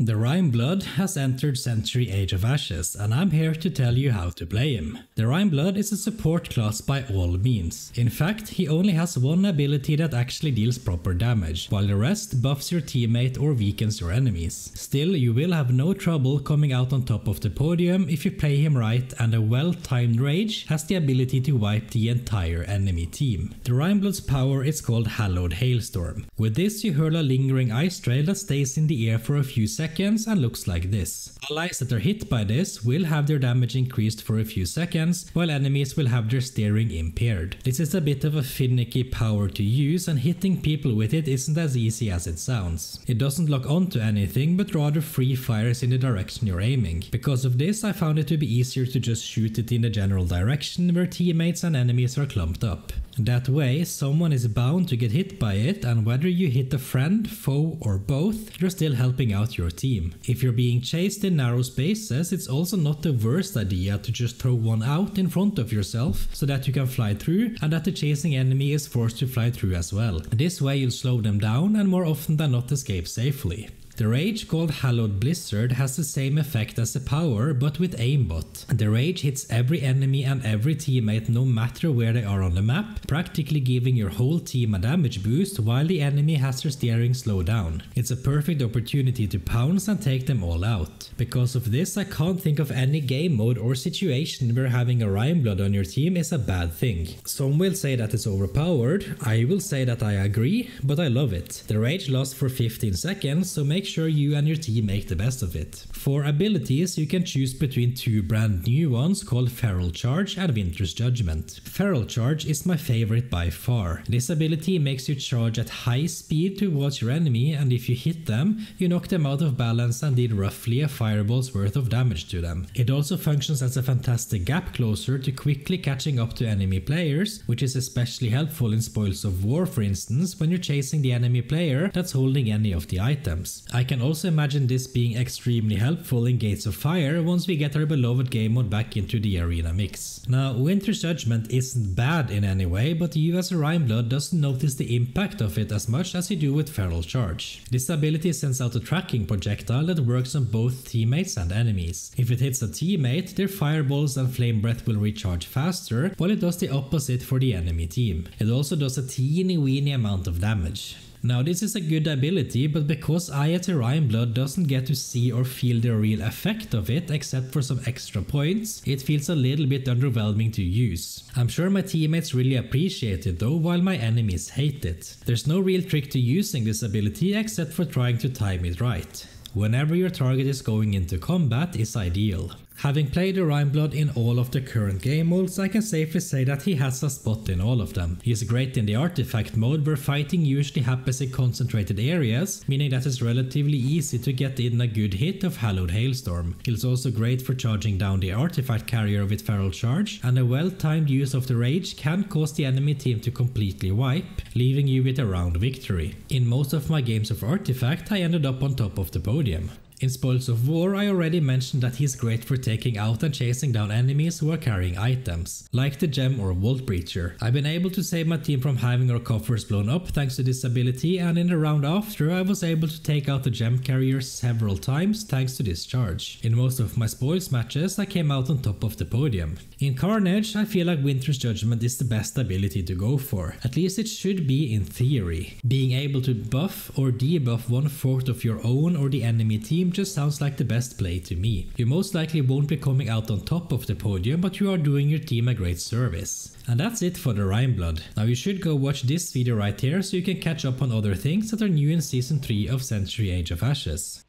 The Rimeblood has entered Century Age of Ashes, and I'm here to tell you how to play him. The Rimeblood is a support class by all means. In fact, he only has one ability that actually deals proper damage, while the rest buffs your teammate or weakens your enemies. Still, you will have no trouble coming out on top of the podium if you play him right, and a well-timed rage has the ability to wipe the entire enemy team. The Rimeblood's power is called Hallowed Hailstorm. With this, you hurl a lingering ice trail that stays in the air for a few seconds and looks like this. Allies that are hit by this will have their damage increased for a few seconds, while enemies will have their steering impaired. This is a bit of a finicky power to use, and hitting people with it isn't as easy as it sounds. It doesn't lock onto anything, but rather free fires in the direction you're aiming. Because of this, I found it to be easier to just shoot it in the general direction where teammates and enemies are clumped up. That way, someone is bound to get hit by it, and whether you hit a friend, foe or both, you're still helping out your team. If you're being chased in narrow spaces, it's also not the worst idea to just throw one out in front of yourself so that you can fly through and that the chasing enemy is forced to fly through as well. This way you'll slow them down and more often than not escape safely. The rage called Hallowed Blizzard has the same effect as the power, but with aimbot. The rage hits every enemy and every teammate no matter where they are on the map, practically giving your whole team a damage boost while the enemy has their steering slow down. It's a perfect opportunity to pounce and take them all out. Because of this, I can't think of any game mode or situation where having a Rimeblood on your team is a bad thing. Some will say that it's overpowered, I will say that I agree, but I love it. The rage lasts for 15 seconds, so make sure you and your team make the best of it. For abilities, you can choose between two brand new ones called Feral Charge and Winter's Judgement. Feral Charge is my favorite by far. This ability makes you charge at high speed towards your enemy, and if you hit them, you knock them out of balance and deal roughly a fireball's worth of damage to them. It also functions as a fantastic gap closer to quickly catching up to enemy players, which is especially helpful in Spoils of War, for instance, when you're chasing the enemy player that's holding any of the items. I can also imagine this being extremely helpful in Gates of Fire once we get our beloved game mode back into the arena mix. Now, Winter's Judgement isn't bad in any way, but you as a Rimeblood doesn't notice the impact of it as much as you do with Feral Charge. This ability sends out a tracking projectile that works on both teammates and enemies. If it hits a teammate, their fireballs and flame breath will recharge faster, while it does the opposite for the enemy team. It also does a teeny weeny amount of damage. Now, this is a good ability, but because I as a Rimeblood doesn't get to see or feel the real effect of it except for some extra points, it feels a little bit underwhelming to use. I'm sure my teammates really appreciate it though, while my enemies hate it. There's no real trick to using this ability except for trying to time it right. Whenever your target is going into combat is ideal. Having played the Rimeblood in all of the current game modes, I can safely say that he has a spot in all of them. He is great in the artifact mode, where fighting usually happens in concentrated areas, meaning that it's relatively easy to get in a good hit of Hallowed Hailstorm. He's also great for charging down the artifact carrier with Feral Charge, and a well-timed use of the rage can cause the enemy team to completely wipe, leaving you with a round victory. In most of my games of artifact, I ended up on top of the podium. In Spoils of War, I already mentioned that he's great for taking out and chasing down enemies who are carrying items, like the Gem or Vault Breacher. I've been able to save my team from having our coffers blown up thanks to this ability, and in the round after I was able to take out the Gem carrier several times thanks to this charge. In most of my Spoils matches, I came out on top of the podium. In Carnage, I feel like Winter's Judgement is the best ability to go for. At least it should be in theory. Being able to buff or debuff 1/4 of your own or the enemy team just sounds like the best play to me. You most likely won't be coming out on top of the podium, but you are doing your team a great service. And that's it for the Rimeblood. Now you should go watch this video right here so you can catch up on other things that are new in Season 3 of Century Age of Ashes.